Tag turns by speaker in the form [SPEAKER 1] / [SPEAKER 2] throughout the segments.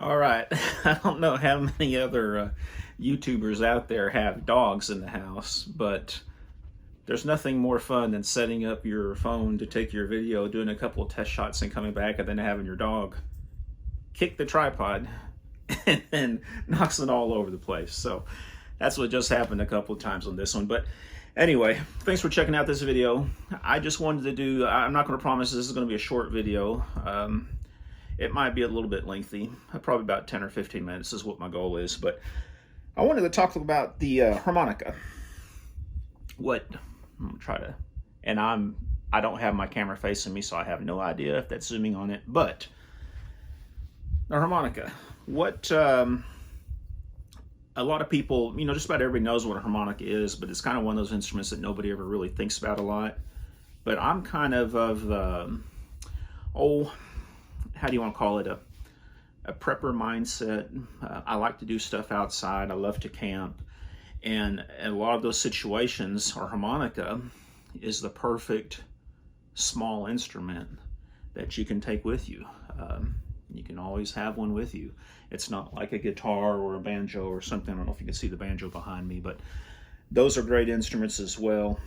[SPEAKER 1] All right. I don't know how many other YouTubers out there have dogs in the house, but there's nothing more fun than setting up your phone to take your video, doing a couple of test shots, and coming back, and then having your dog kick the tripod and then knocks it all over the place. So that's what just happened a couple of times on this one. But anyway, thanks for checking out this video. I just wanted to do, I'm not going to promise this is going to be a short video. It might be a little bit lengthy, probably about 10 or 15 minutes is what my goal is. But I wanted to talk about the harmonica. I'm gonna try to, and I don't have my camera facing me, so I have no idea if that's zooming on it. But the harmonica, a lot of people, just about everybody knows what a harmonica is, but it's kind of one of those instruments that nobody ever really thinks about a lot. But I'm kind of the how do you want to call it, a prepper mindset. I like to do stuff outside. I love to camp. And in a lot of those situations, our harmonica is the perfect small instrument that you can take with you. You can always have one with you. It's not like a guitar or a banjo or something. I don't know if you can see the banjo behind me, but those are great instruments as well.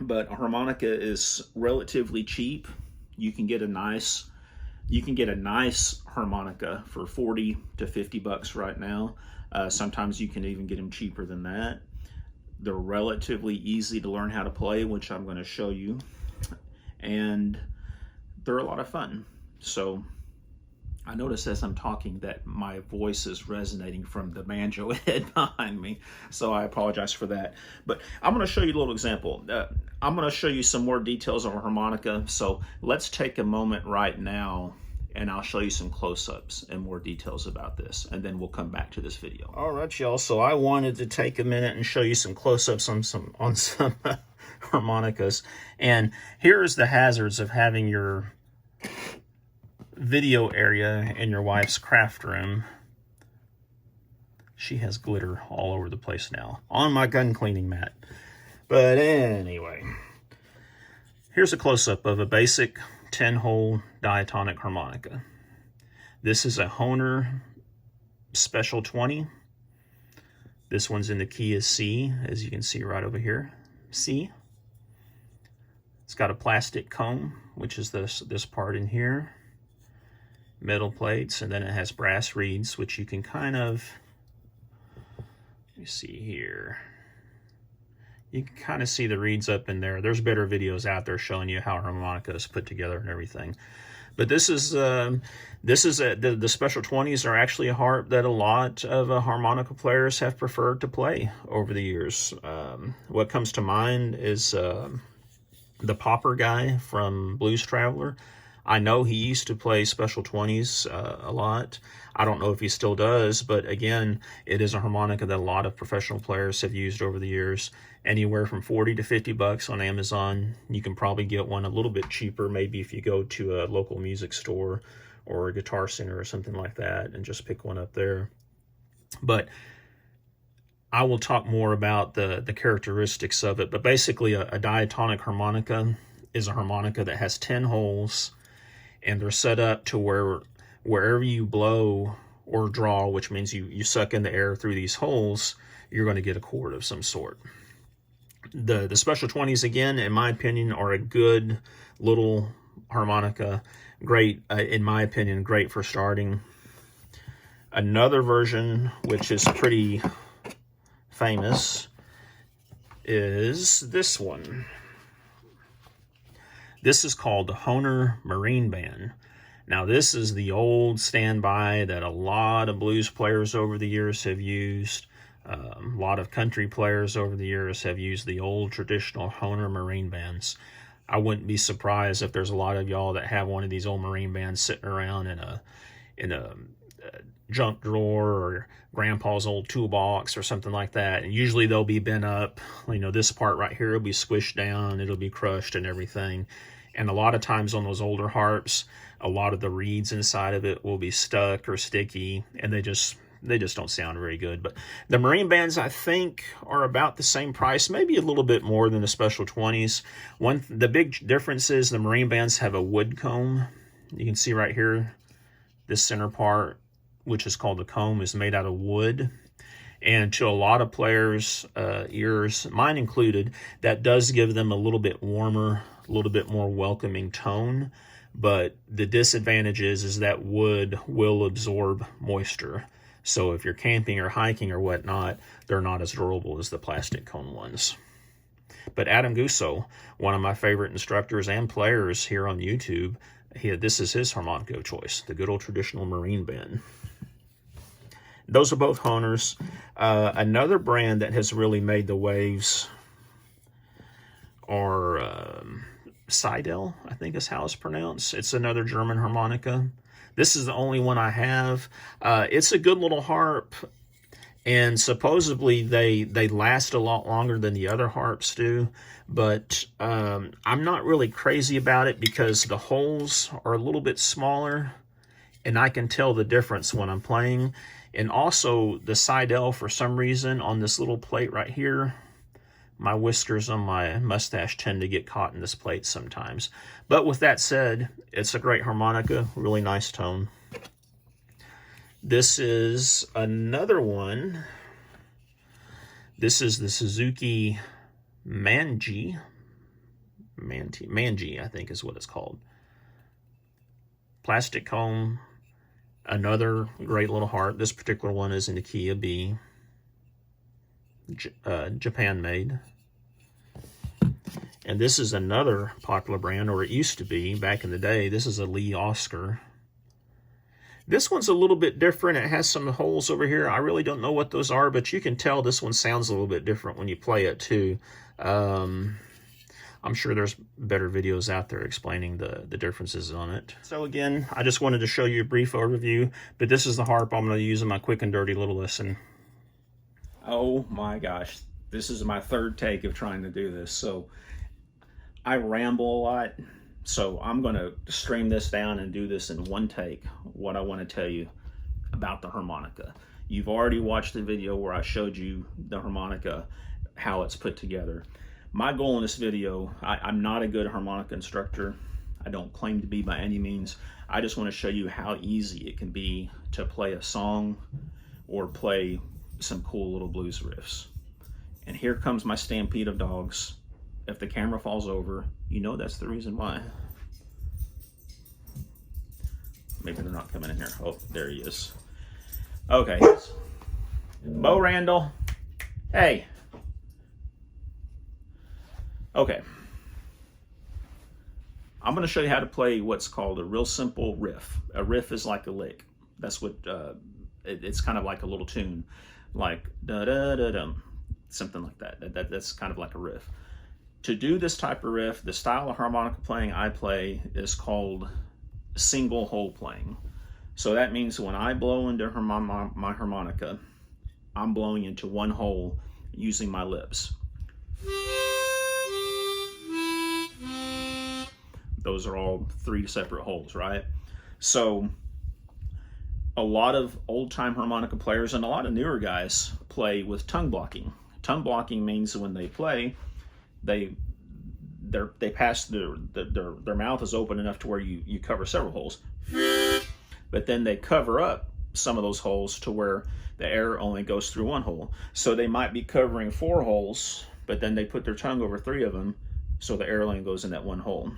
[SPEAKER 1] But a harmonica is relatively cheap. You can get a nice harmonica for 40 to 50 bucks right now. Sometimes you can even get them cheaper than that. They're relatively easy to learn how to play, which I'm going to show you. And they're a lot of fun. So I notice as I'm talking that my voice is resonating from the banjo head behind me, so I apologize for that. But I'm going to show you a little example. I'm going to show you some more details on a harmonica, so let's take a moment right now and I'll show you some close-ups and more details about this, and then we'll come back to this video. All right, y'all, so I wanted to take a minute and show you some close-ups on some harmonicas. And here's the hazards of having your video area in your wife's craft room. She has glitter all over the place now on my gun cleaning mat. But anyway, here's a close-up of a basic 10-hole diatonic harmonica. This is a Hohner Special 20. This one's in the key of C, as you can see right over here, C. It's got a plastic comb, which is this part in here, metal plates, and then it has brass reeds, which you can kind of, let me see here, you can kind of see the reeds up in there. There's better videos out there showing you how a harmonica is put together and everything. But the Special 20s are actually a harp that a lot of harmonica players have preferred to play over the years. What comes to mind is the Popper guy from Blues Traveler. I know he used to play Special 20s a lot. I don't know if he still does, but again, it is a harmonica that a lot of professional players have used over the years. Anywhere from 40 to 50 bucks on Amazon. You can probably get one a little bit cheaper, maybe if you go to a local music store or a guitar center or something like that, and just pick one up there. But I will talk more about the characteristics of it. But basically, a diatonic harmonica is a harmonica that has 10 holes, and they're set up to where wherever you blow or draw, which means you suck in the air through these holes, you're going to get a chord of some sort. The Special 20s, again, in my opinion, are a good little harmonica. Great, in my opinion, great for starting. Another version, which is pretty famous, is this one. This is called the Hohner Marine Band. Now, this is the old standby that a lot of blues players over the years have used. A lot of country players over the years have used the old traditional Hohner Marine Bands. I wouldn't be surprised if there's a lot of y'all that have one of these old Marine Bands sitting around in a junk drawer or grandpa's old toolbox or something like that. And usually they'll be bent up. This part right here will be squished down. It'll be crushed and everything. And a lot of times on those older harps, a lot of the reeds inside of it will be stuck or sticky, and they just don't sound very good. But the Marine Bands, I think, are about the same price, maybe a little bit more than the Special 20s. The big difference is the Marine Bands have a wood comb. You can see right here, this center part which is called the comb, is made out of wood. And to a lot of players' ears, mine included, that does give them a little bit warmer, a little bit more welcoming tone. But the disadvantage is that wood will absorb moisture. So if you're camping or hiking or whatnot, they're not as durable as the plastic cone ones. But Adam Gusso, one of my favorite instructors and players here on YouTube, this is his harmonica of choice, the good old traditional marine bend. Those are both Honers. Another brand that has really made the waves are Seidel, I think is how it's pronounced. It's another German harmonica. This is the only one I have. It's a good little harp, and supposedly they last a lot longer than the other harps do, but I'm not really crazy about it because the holes are a little bit smaller, and I can tell the difference when I'm playing. And also the Seidel, for some reason, on this little plate right here, my whiskers on my mustache tend to get caught in this plate sometimes. But with that said, it's a great harmonica, really nice tone. This is another one. This is the Suzuki Manji, I think is what it's called. Plastic comb. Another great little harp. This particular one is in the key of B. Japan made. And this is another popular brand, or it used to be back in the day. This is a Lee Oscar. This one's a little bit different. It has some holes over here. I really don't know what those are, but you can tell this one sounds a little bit different when you play it too. I'm sure there's better videos out there explaining the differences on it. So again, I just wanted to show you a brief overview, but this is the harp I'm going to use in my quick and dirty little lesson. Oh my gosh, this is my third take of trying to do this. So I ramble a lot, so I'm going to stream this down and do this in one take, what I want to tell you about the harmonica. You've already watched the video where I showed you the harmonica, how it's put together. My goal in this video, I'm not a good harmonica instructor. I don't claim to be by any means. I just want to show you how easy it can be to play a song or play some cool little blues riffs. And here comes my stampede of dogs. If the camera falls over, you know that's the reason why. Maybe they're not coming in here. Oh, there he is. Okay. Bo Randall. Hey. Okay, I'm going to show you how to play what's called a real simple riff. A riff is like a lick. That's what, it's kind of like a little tune, like da-da-da-dum, something like that. That's kind of like a riff. To do this type of riff, the style of harmonica playing I play is called single hole playing. So that means when I blow into my harmonica, I'm blowing into one hole using my lips. Those are all 3 separate holes, right? So a lot of old-time harmonica players and a lot of newer guys play with tongue blocking. Tongue blocking means when they play, they pass their mouth is open enough to where you cover several holes, but then they cover up some of those holes to where the air only goes through one hole. So they might be covering 4 holes, but then they put their tongue over 3 of them, so the air only goes in that one hole.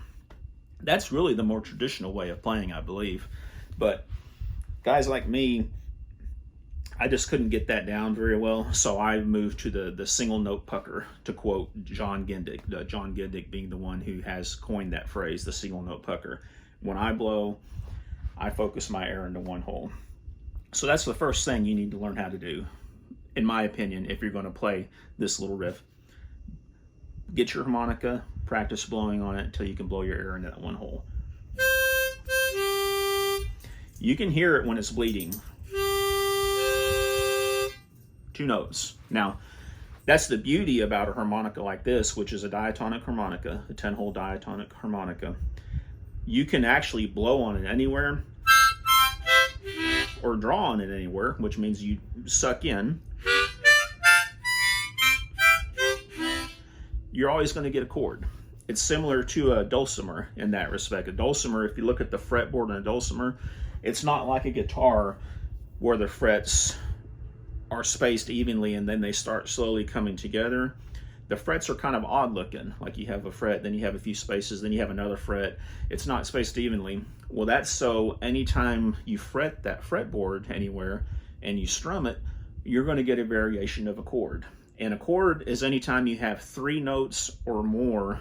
[SPEAKER 1] That's really the more traditional way of playing, I believe. But guys like me, I just couldn't get that down very well, so I moved to the single note pucker, to quote John Gendick. John Gendick being the one who has coined that phrase, the single note pucker. When I blow, I focus my air into one hole. So that's the first thing you need to learn how to do, in my opinion, if you're going to play this little riff. Get your harmonica, practice blowing on it until you can blow your air into that one hole. You can hear it when it's bleeding. 2 notes. Now, that's the beauty about a harmonica like this, which is a diatonic harmonica, a 10-hole diatonic harmonica. You can actually blow on it anywhere or draw on it anywhere, which means you suck in. You're always going to get a chord. It's similar to a dulcimer in that respect. A dulcimer, if you look at the fretboard in a dulcimer, it's not like a guitar where the frets are spaced evenly and then they start slowly coming together. The frets are kind of odd looking, like you have a fret, then you have a few spaces, then you have another fret. It's not spaced evenly. Well, that's so anytime you fret that fretboard anywhere and you strum it, you're going to get a variation of a chord. And a chord is anytime you have 3 notes or more.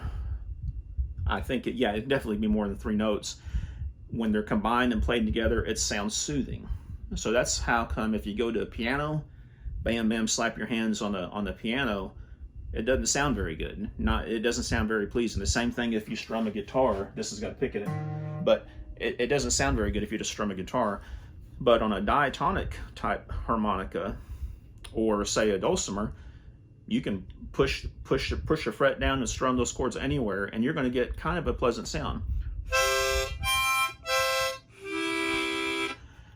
[SPEAKER 1] I think it'd definitely be more than 3 notes. When they're combined and played together, it sounds soothing. So that's how come if you go to a piano, bam, bam, slap your hands on the piano, it doesn't sound very good. It doesn't sound very pleasing. The same thing if you strum a guitar. This has got a pick in it, but it doesn't sound very good if you just strum a guitar. But on a diatonic type harmonica, or say a dulcimer, you can push a fret down and strum those chords anywhere, and you're going to get kind of a pleasant sound.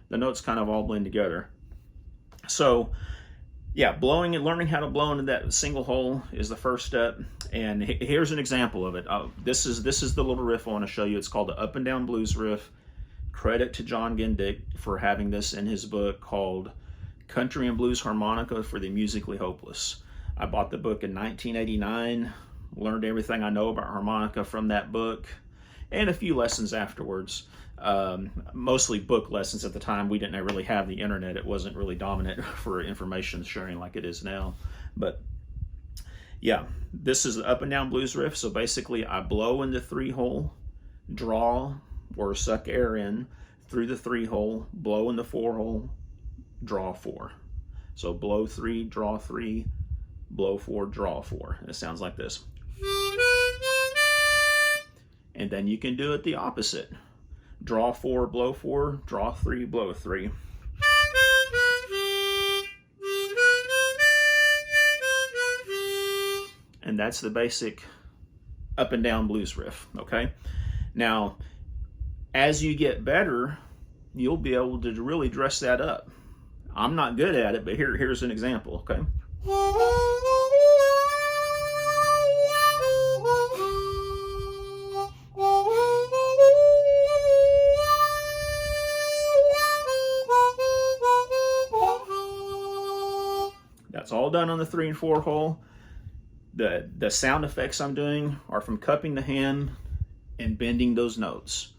[SPEAKER 1] The notes kind of all blend together. So yeah, blowing and learning how to blow into that single hole is the first step. And here's an example of it. This is the little riff I want to show you. It's called the Up and Down Blues Riff. Credit to John Gendick for having this in his book called Country and Blues Harmonica for the Musically Hopeless. I bought the book in 1989, learned everything I know about harmonica from that book, and a few lessons afterwards. Mostly book lessons at the time. We didn't really have the internet. It wasn't really dominant for information sharing like it is now. But yeah, this is the Up and Down Blues Riff. So basically I blow in the 3-hole, draw or suck air in through the 3-hole, blow in the 4-hole, draw 4. So blow 3, draw 3, blow 4, draw 4. And it sounds like this. And then you can do it the opposite. Draw 4, blow 4, draw 3, blow 3. And that's the basic up and down blues riff, okay? Now, as you get better, you'll be able to really dress that up. I'm not good at it, but here's an example, okay? That's all done on the 3 and 4 hole. The sound effects I'm doing are from cupping the hand and bending those notes.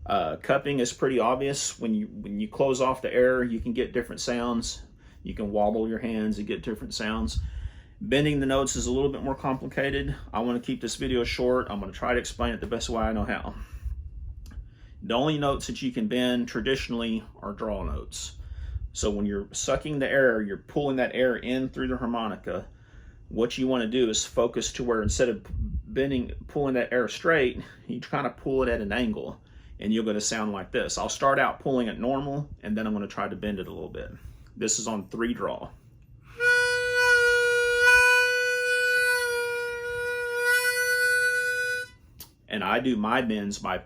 [SPEAKER 1] Cupping is pretty obvious. When you close off the air, you can get different sounds. You can wobble your hands and get different sounds. Bending the notes is a little bit more complicated. I want to keep this video short. I'm going to try to explain it the best way I know how. The only notes that you can bend traditionally are draw notes. So when you're sucking the air, you're pulling that air in through the harmonica. What you want to do is focus to where instead of pulling that air straight, you kind of pull it at an angle, and you're going to sound like this. I'll start out pulling it normal, and then I'm going to try to bend it a little bit. This is on 3 draw. And I do my bends by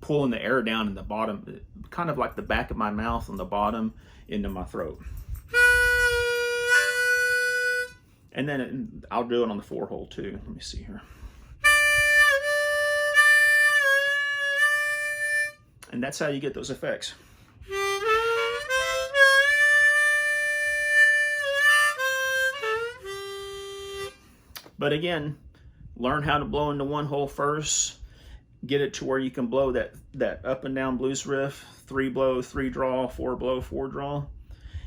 [SPEAKER 1] pulling the air down in the bottom, kind of like the back of my mouth on the bottom into my throat. And then I'll do it on the 4 hole too. Let me see here. And that's how you get those effects. But again, learn how to blow into 1 hole first. Get it to where you can blow that up and down blues riff, 3 blow, 3 draw, 4 blow, 4 draw,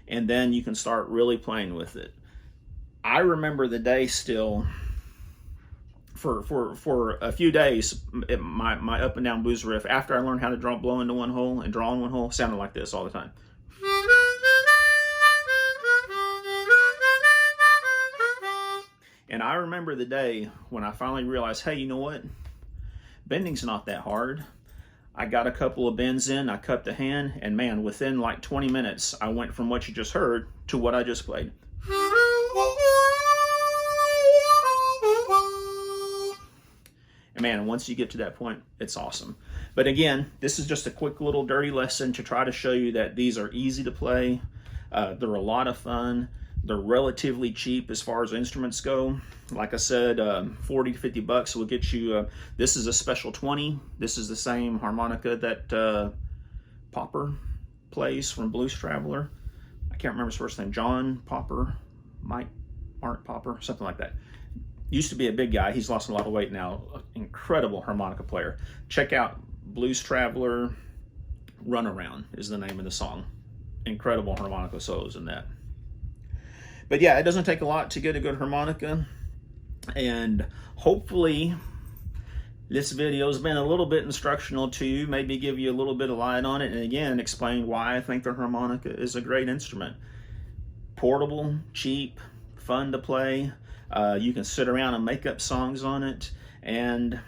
[SPEAKER 1] and then you can start really playing with it. I remember the day still, for a few days, my up and down blues riff, after I learned how to blow into 1 hole and draw in 1 hole, sounded like this all the time. And I remember the day when I finally realized, hey, you know what? Bending's not that hard. I got a couple of bends in, I cupped the hand, and man, within like 20 minutes, I went from what you just heard to what I just played. And man, once you get to that point, it's awesome. But again, this is just a quick little dirty lesson to try to show you that these are easy to play. They're a lot of fun. They're relatively cheap as far as instruments go. Like I said, 40 to 50 bucks will get you, this is a special 20. This is the same harmonica that Popper plays from Blues Traveler. can't remember his first name, John Popper, Mark Popper, something like that. Used to be a big guy. He's lost a lot of weight now. Incredible harmonica player. Check out Blues Traveler, Runaround is the name of the song. Incredible harmonica solos in that. But yeah, it doesn't take a lot to get a good harmonica. And hopefully this video has been a little bit instructional to you, maybe give you a little bit of light on it, and again, explain why I think the harmonica is a great instrument. Portable, cheap, fun to play. You can sit around and make up songs on it and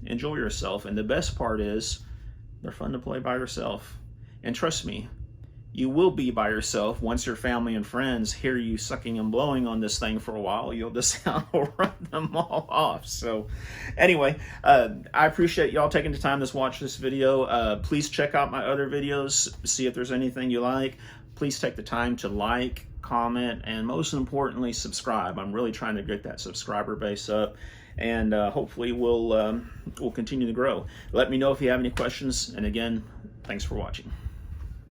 [SPEAKER 1] enjoy yourself. And the best part is they're fun to play by yourself. And trust me, you will be by yourself once your family and friends hear you sucking and blowing on this thing for a while. You'll just run them all off. So anyway, I appreciate y'all taking the time to watch this video. Please check out my other videos, see if there's anything you like. Please take the time to like, comment, and most importantly, subscribe. I'm really trying to get that subscriber base up, and hopefully we'll continue to grow. Let me know if you have any questions, and again, thanks for watching.